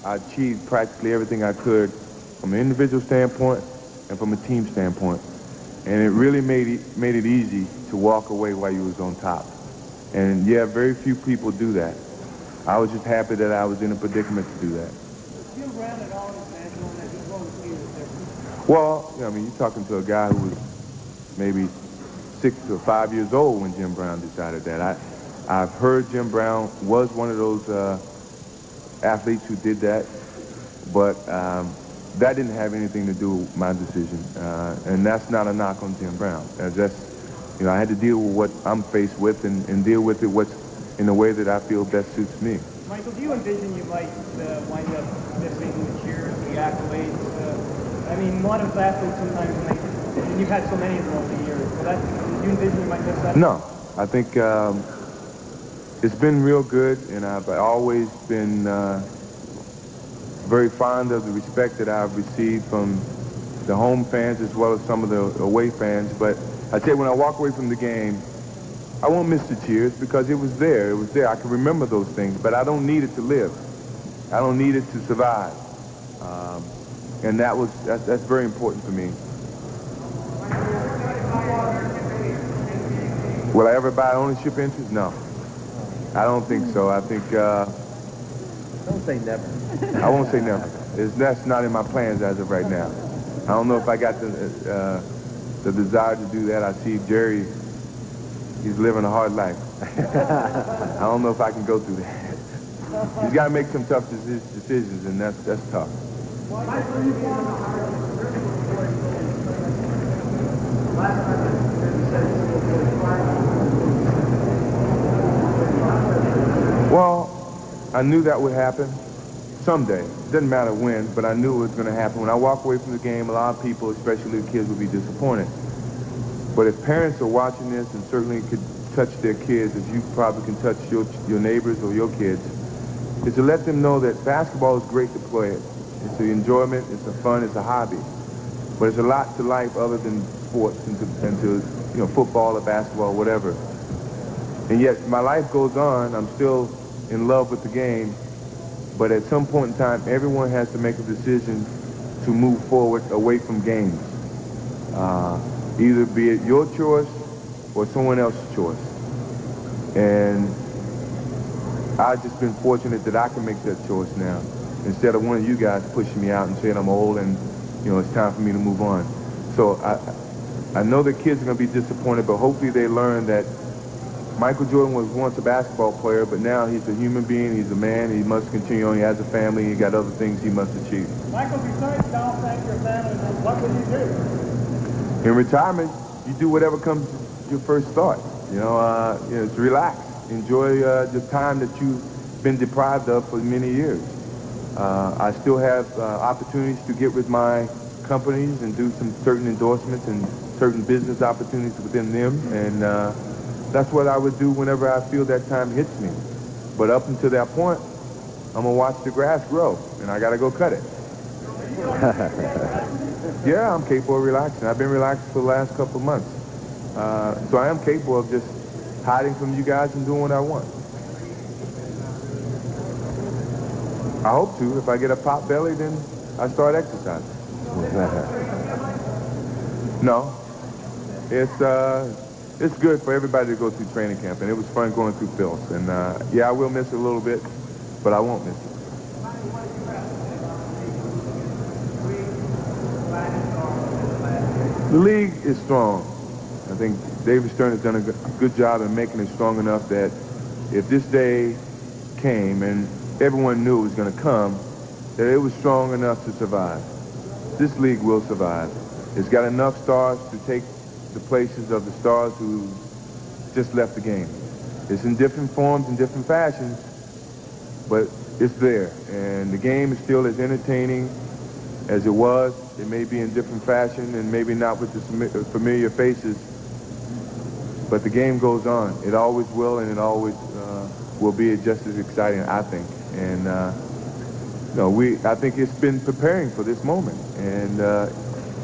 I achieved practically everything I could from an individual standpoint and from a team standpoint. And it really made it easy to walk away while you was on top. And yeah, very few people do that. I was just happy that I was in a predicament to do that. Well, you know, I mean, you're talking to a guy who was maybe 6 or 5 years old when Jim Brown decided that. I've heard Jim Brown was one of those athletes who did that, but that didn't have anything to do with my decision, and that's not a knock on Jim Brown. That's, you know, I had to deal with what I'm faced with and deal with it what's in the way that I feel best suits me. Michael, do you envision you might wind up missing the cheers, the accolades? I mean, a lot of athletes sometimes, and you've had so many of them over the years, but do you envision you might miss that? No, I think it's been real good, and I've always been very fond of the respect that I've received from the home fans as well as some of the away fans. But I say when I walk away from the game, I won't miss the cheers because it was there. It was there. I can remember those things, but I don't need it to live. I don't need it to survive. And that's very important for me. Will I ever buy ownership interest? No. I don't think so. I think... Don't say never. I won't say never. That's not in my plans as of right now. I don't know if I got the desire to do that. I see Jerry, he's living a hard life. I don't know if I can go through that. He's got to make some tough decisions, and that's tough. Well, I knew that would happen someday. It doesn't matter when, but I knew it was going to happen. When I walk away from the game, a lot of people, especially the kids, will be disappointed. But if parents are watching this and certainly could touch their kids, as you probably can touch your neighbors or your kids, is to let them know that basketball is great to play it. It's an enjoyment, it's a fun, it's a hobby. But there's a lot to life other than sports and to you know, football or basketball or whatever. And yet my life goes on. I'm still in love with the game. But at some point in time, everyone has to make a decision to move forward away from games. Either be it your choice or someone else's choice. And I've just been fortunate that I can make that choice now, instead of one of you guys pushing me out and saying I'm old and, you know, it's time for me to move on. So I know the kids are going to be disappointed, but hopefully they learn that Michael Jordan was once a basketball player, but now he's a human being, he's a man, he must continue on, he has a family, he got other things he must achieve. Michael, besides golf, thank your family, what would you do? In retirement, you do whatever comes to your first thought. You know, it's relax. Enjoy the time that you've been deprived of for many years. I still have opportunities to get with my companies and do some certain endorsements and certain business opportunities within them, and that's what I would do whenever I feel that time hits me. But up until that point, I'm going to watch the grass grow, and I got to go cut it. Yeah, I'm capable of relaxing. I've been relaxing for the last couple of months. So I am capable of just hiding from you guys and doing what I want. I hope to. If I get a pot belly, then I start exercising. No. It's good for everybody to go through training camp, and it was fun going through Phil's. And yeah, I will miss it a little bit, but I won't miss it. The league is strong. I think David Stern has done a good job in making it strong enough that if this day came and everyone knew it was going to come, that it was strong enough to survive. this league will survive. It's got enough stars to take the places of the stars who just left the game. It's in different forms and different fashions, but it's there. And the game is still as entertaining as it was. It may be in different fashion and maybe not with the familiar faces, but the game goes on. It always will, and it always will be just as exciting, I think. And I think it's been preparing for this moment, and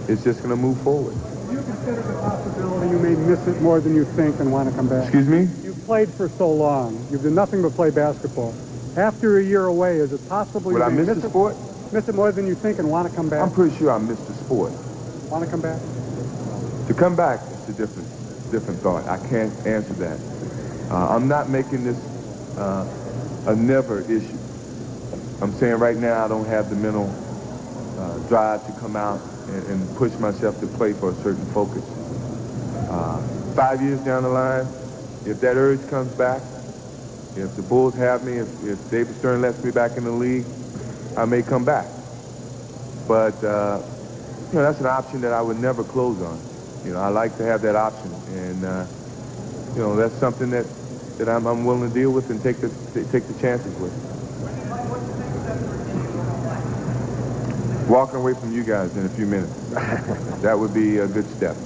it's just going to move forward. Do you consider the possibility you may miss it more than you think and want to come back? Excuse me? You've played for so long. You've done nothing but play basketball. After a year away, is it possible you Would I may miss the sport? Miss it more than you think and want to come back? I'm pretty sure I missed the sport. Want to come back? To come back is a different thought. I can't answer that. I'm not making this a never issue. I'm saying right now I don't have the mental drive to come out and push myself to play for a certain focus. 5 years down the line, if that urge comes back, if the Bulls have me, if David Stern lets me back in the league, I may come back. But, that's an option that I would never close on. I like to have that option. And, that's something that I'm willing to deal with and take the chances with. Walking away from you guys in a few minutes. That would be a good step.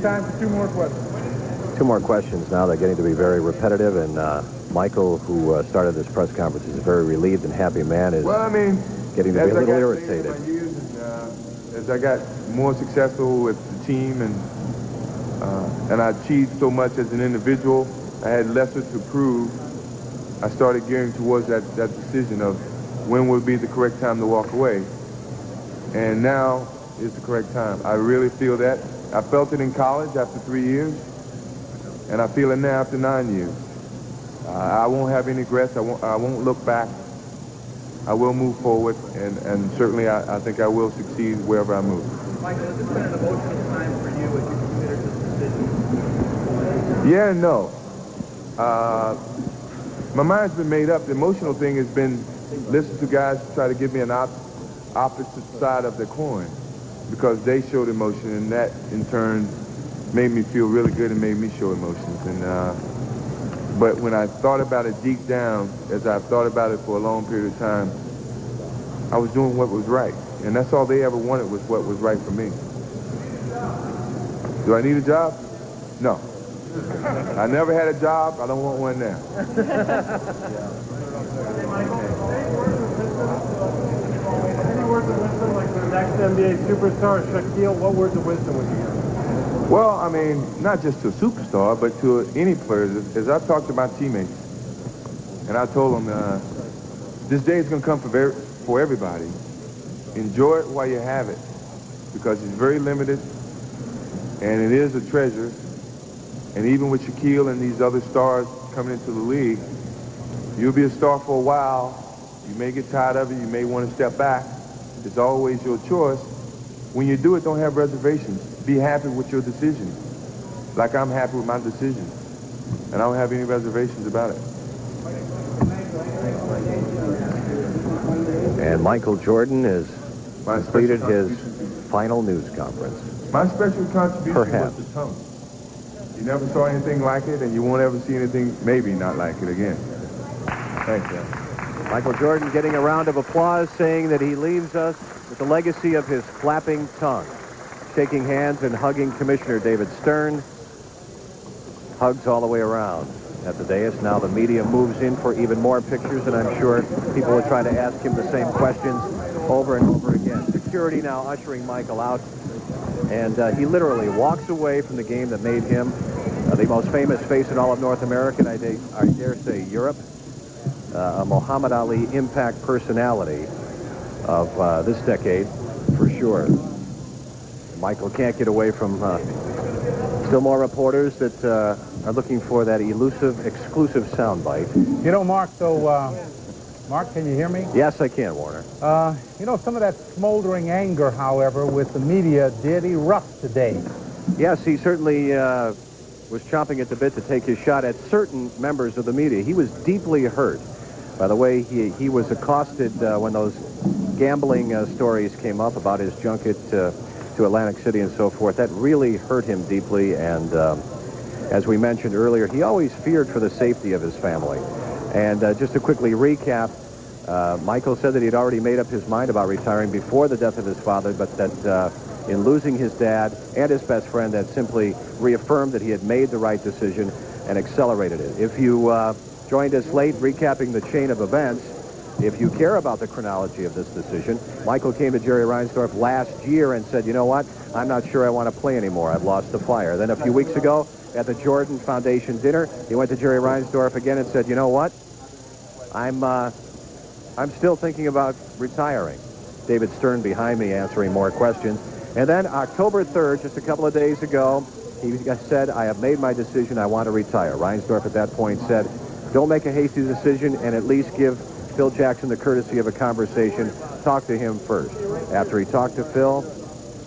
Time for 2 more questions. 2 more questions now. They're getting to be very repetitive, and Michael, who started this press conference, is a very relieved and happy man, is getting to be a little irritated. As I got more successful with the team and I achieved so much as an individual, I had lesser to prove. I started gearing towards that decision of when would be the correct time to walk away. And now is the correct time. I really feel that. I felt it in college after 3 years, and I feel it now after 9 years. I won't have any regrets. I won't look back. I will move forward, and certainly I think I will succeed wherever I move. Michael, has this been an emotional time for you as you consider this decision? Yeah and no. My mind's been made up. The emotional thing has been listening to guys try to give me an opposite side of the coin because they showed emotion, and that in turn made me feel really good and made me show emotions. And but when I thought about it deep down, as I've thought about it for a long period of time, I was doing what was right, and that's all they ever wanted was what was right for me. Do I need a job? No. I never had a job. I don't want one now. Any words of wisdom, like the next NBA superstar, Shaquille, what words of wisdom would you give? Well, I mean, not just to a superstar, but to any players. As I talked to my teammates, and I told them, this day is going to come for everybody. Enjoy it while you have it, because it's very limited, and it is a treasure. And even with Shaquille and these other stars coming into the league, you'll be a star for a while. You may get tired of it. You may want to step back. It's always your choice. When you do it, don't have reservations. Be happy with your decision, like I'm happy with my decision. And I don't have any reservations about it. And Michael Jordan has completed his final news conference. My special contribution Perhaps. was the tongue. You never saw anything like it, and you won't ever see anything maybe not like it again. Thank you. Michael Jordan getting a round of applause, saying that he leaves us with the legacy of his flapping tongue. Shaking hands and hugging Commissioner David Stern. Hugs all the way around at the dais. Now the media moves in for even more pictures, and I'm sure people will try to ask him the same questions over and over again. Security now ushering Michael out, and he literally walks away from the game that made him the most famous face in all of North America, and I dare say Europe. A Muhammad Ali impact personality of this decade, for sure. Michael can't get away from still more reporters that are looking for that elusive, exclusive soundbite. You know, Mark, though, Mark, can you hear me? Yes, I can, Warner. You know, some of that smoldering anger, however, with the media did erupt today. Yes, he certainly was chomping at the bit to take his shot at certain members of the media. He was deeply hurt by the way he was accosted when those gambling stories came up about his junket to Atlantic City and so forth. That really hurt him deeply, and as we mentioned earlier, he always feared for the safety of his family. And just to quickly recap, Michael said that he had already made up his mind about retiring before the death of his father, but that in losing his dad and his best friend, that simply reaffirmed that he had made the right decision and accelerated it. If you joined us late recapping the chain of events, if you care about the chronology of this decision, Michael came to Jerry Reinsdorf last year and said, you know what, I'm not sure I want to play anymore. I've lost the fire. Then a few weeks ago at the Jordan Foundation dinner, he went to Jerry Reinsdorf again and said, you know what, I'm still thinking about retiring. David Stern behind me answering more questions. And then October 3rd, just a couple of days ago, he said, I have made my decision. I want to retire. Reinsdorf at that point said, don't make a hasty decision and at least give Phil Jackson the courtesy of a conversation. Talk to him first. After he talked to Phil,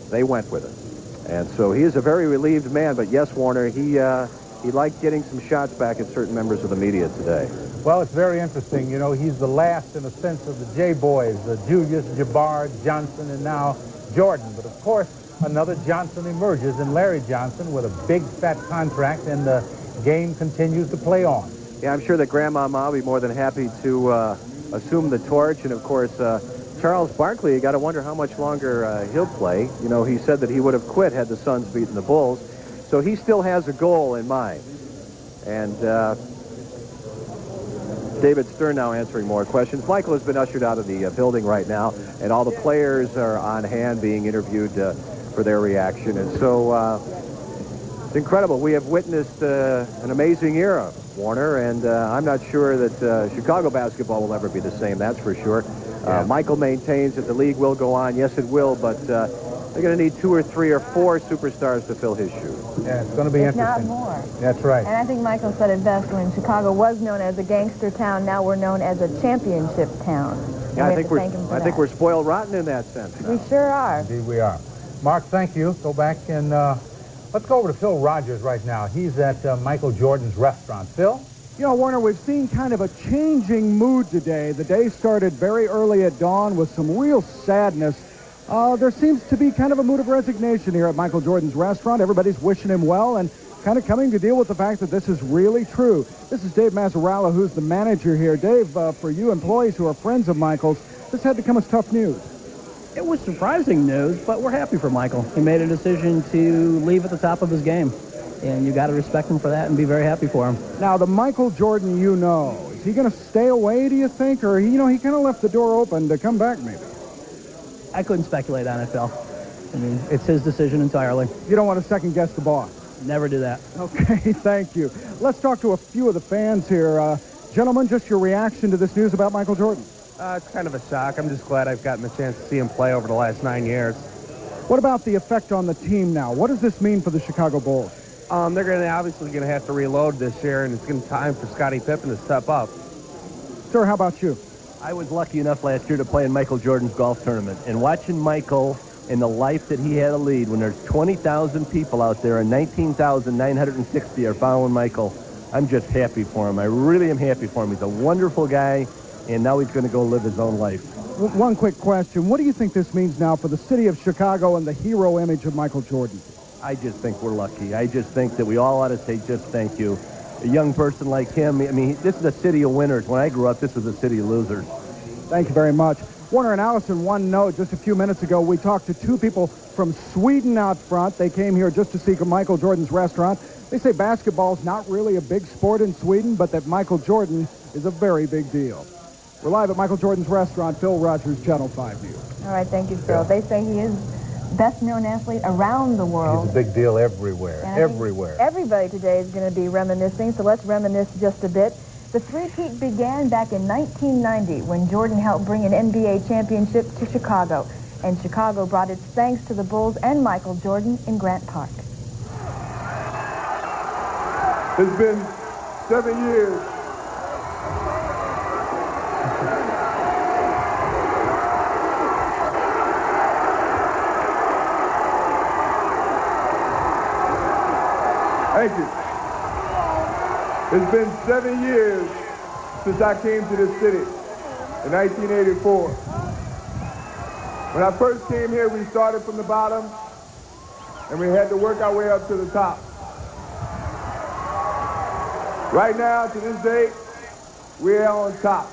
they went with it. And so he is a very relieved man. But yes, Warner, he liked getting some shots back at certain members of the media today. Well, it's very interesting. You know, he's the last, in a sense, of the J-boys, Julius, Jabbar, Johnson, and now Jordan. But, of course, another Johnson emerges, and Larry Johnson with a big, fat contract, and the game continues to play on. Yeah, I'm sure that Grandmama will be more than happy to assume the torch. And, of course, Charles Barkley, you got to wonder how much longer he'll play. You know, he said that he would have quit had the Suns beaten the Bulls. So he still has a goal in mind. And David Stern now answering more questions. Michael has been ushered out of the building right now, and all the players are on hand being interviewed for their reaction. And so it's incredible. We have witnessed an amazing era, Warner, and I'm not sure that Chicago basketball will ever be the same, that's for sure. Michael maintains that the league will go on. Yes, it will, but they're going to need 2 or 3 or 4 superstars to fill his shoes. Yeah, it's going to be if interesting. Not more. That's right. And I think Michael said it best when Chicago was known as a gangster town. Now we're known as a championship town. Yeah, I think we're spoiled rotten in that sense. We sure are. Indeed we are. Mark, thank you. Go back and let's go over to Phil Rogers right now. He's at Michael Jordan's restaurant. Phil? You know, Warner, we've seen kind of a changing mood today. The day started very early at dawn with some real sadness. There seems to be kind of a mood of resignation here at Michael Jordan's restaurant. Everybody's wishing him well and kind of coming to deal with the fact that this is really true. This is Dave Mazzarella, who's the manager here. Dave, for you employees who are friends of Michael's, this had to come as tough news. It was surprising news, but we're happy for Michael. He made a decision to leave at the top of his game, and you got to respect him for that and be very happy for him. Now, the Michael Jordan you know, is he going to stay away, do you think? Or, he kind of left the door open to come back, maybe? I couldn't speculate on it, Phil. I mean, it's his decision entirely. You don't want to second-guess the boss? Never do that. Okay, thank you. Let's talk to a few of the fans here. Gentlemen, just your reaction to this news about Michael Jordan. It's kind of a shock. I'm just glad I've gotten the chance to see him play over the last 9 years. What about the effect on the team now? What does this mean for the Chicago Bulls? They're obviously going to have to reload this year, and it's going to be time for Scottie Pippen to step up. Sir, how about you? I was lucky enough last year to play in Michael Jordan's golf tournament, and watching Michael and the life that he had to lead when there's 20,000 people out there and 19,960 are following Michael, I'm just happy for him. I really am happy for him. He's a wonderful guy, and now he's going to go live his own life. One quick question. What do you think this means now for the city of Chicago and the hero image of Michael Jordan? I just think we're lucky. I just think that we all ought to say just thank you. A young person like him, I mean, this is a city of winners. When I grew up, this was a city of losers. Thank you very much. Warner and Allison, one note. Just a few minutes ago, we talked to 2 people from Sweden out front. They came here just to see Michael Jordan's restaurant. They say basketball's not really a big sport in Sweden, but that Michael Jordan is a very big deal. We're live at Michael Jordan's restaurant. Phil Rogers, Channel 5 News. All right, thank you, Phil. They say he is best-known athlete around the world. He's a big deal everywhere, everywhere. Everybody today is going to be reminiscing, so let's reminisce just a bit. The three-peat began back in 1990 when Jordan helped bring an NBA championship to Chicago, and Chicago brought its thanks to the Bulls and Michael Jordan in Grant Park. It's been 7 years. Thank you. It's been 7 years since I came to this city in 1984. When I first came here, we started from the bottom, and we had to work our way up to the top. Right now, to this day, we are on top.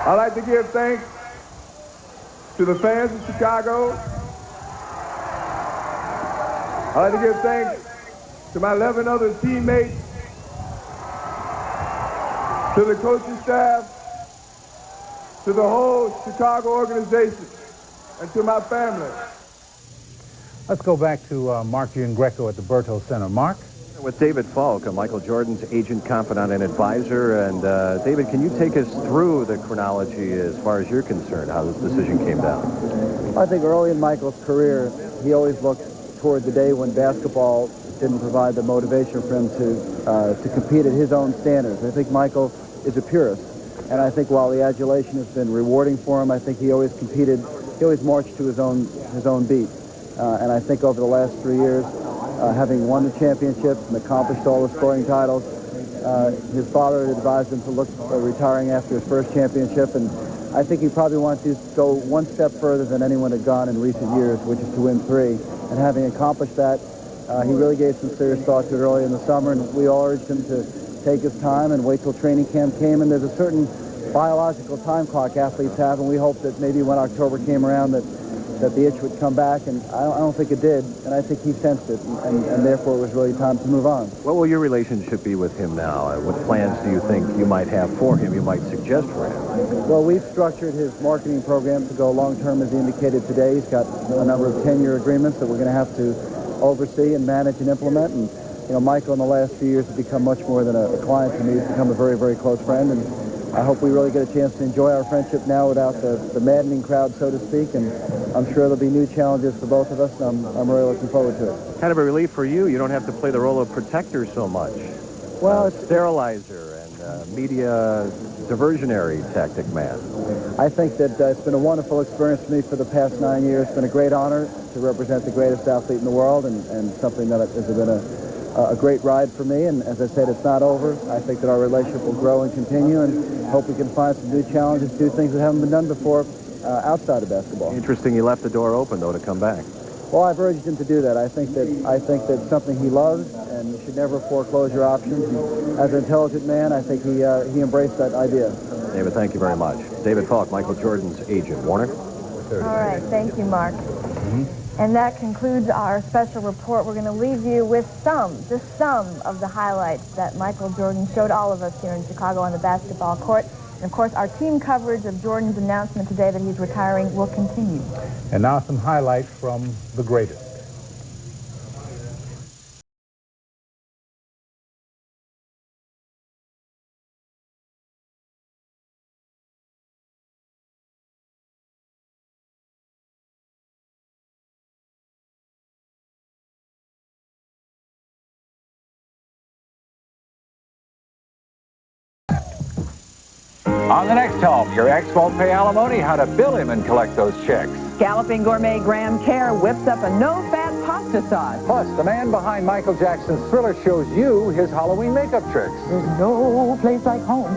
I'd like to give thanks to the fans of Chicago. I'd like to give thanks to my 11 other teammates, to the coaching staff, to the whole Chicago organization, and to my family. Let's go back to Mark Giangreco at the Berto Center. Mark? With David Falk, Michael Jordan's agent, confidant, and advisor. And David, can you take us through the chronology as far as you're concerned, how this decision came down? I think early in Michael's career, he always looked toward the day when basketball didn't provide the motivation for him to compete at his own standards. I think Michael is a purist. And I think while the adulation has been rewarding for him, I think he always competed, he always marched to his own beat. And I think over the last 3 years, having won the championships and accomplished all the scoring titles, his father had advised him to look retiring after his first championship, and I think he probably wanted to go one step further than anyone had gone in recent years, which is to win 3. And having accomplished that, he really gave some serious thought to it early in the summer, and we all urged him to take his time and wait till training camp came. And there's a certain biological time clock athletes have, and we hoped that maybe when October came around that the itch would come back, and I don't think it did, and I think he sensed it, and therefore it was really time to move on. What will your relationship be with him now? What plans do you think you might have for him, you might suggest for him? Well, we've structured his marketing program to go long-term, as he indicated today. He's got a number of 10-year agreements that we're going to have to oversee and manage and implement, and you know, Michael in the last few years has become much more than a client to me. He's become a very, very close friend, and I hope we really get a chance to enjoy our friendship now without the maddening crowd, so to speak, and I'm sure there'll be new challenges for both of us, and I'm really looking forward to it. Kind of a relief for you. You don't have to play the role of protector so much. Well, it's sterilizer and media diversionary tactic man. I think that it's been a wonderful experience for me for the past 9 years. It's been a great honor to represent the greatest athlete in the world, and something that has been a great ride for me. And as I said, it's not over. I think that our relationship will grow and continue, and hope we can find some new challenges, do things that haven't been done before outside of basketball. Interesting you left the door open, though, to come back. Well, I've urged him to do that. I think that's something he loves, and you should never foreclose your options. And as an intelligent man, I think he embraced that idea. David, thank you very much. David Falk, Michael Jordan's agent. Warner? All right, thank you, Mark. And that concludes our special report. We're going to leave you with just some of the highlights that Michael Jordan showed all of us here in Chicago on the basketball court. And, of course, our team coverage of Jordan's announcement today that he's retiring will continue. And now some highlights from the greatest. On the next home, your ex won't pay alimony, how to bill him and collect those checks. Galloping gourmet Graham Kerr whips up a no-fat pasta sauce. Plus, the man behind Michael Jackson's Thriller shows you his Halloween makeup tricks. There's no place like home.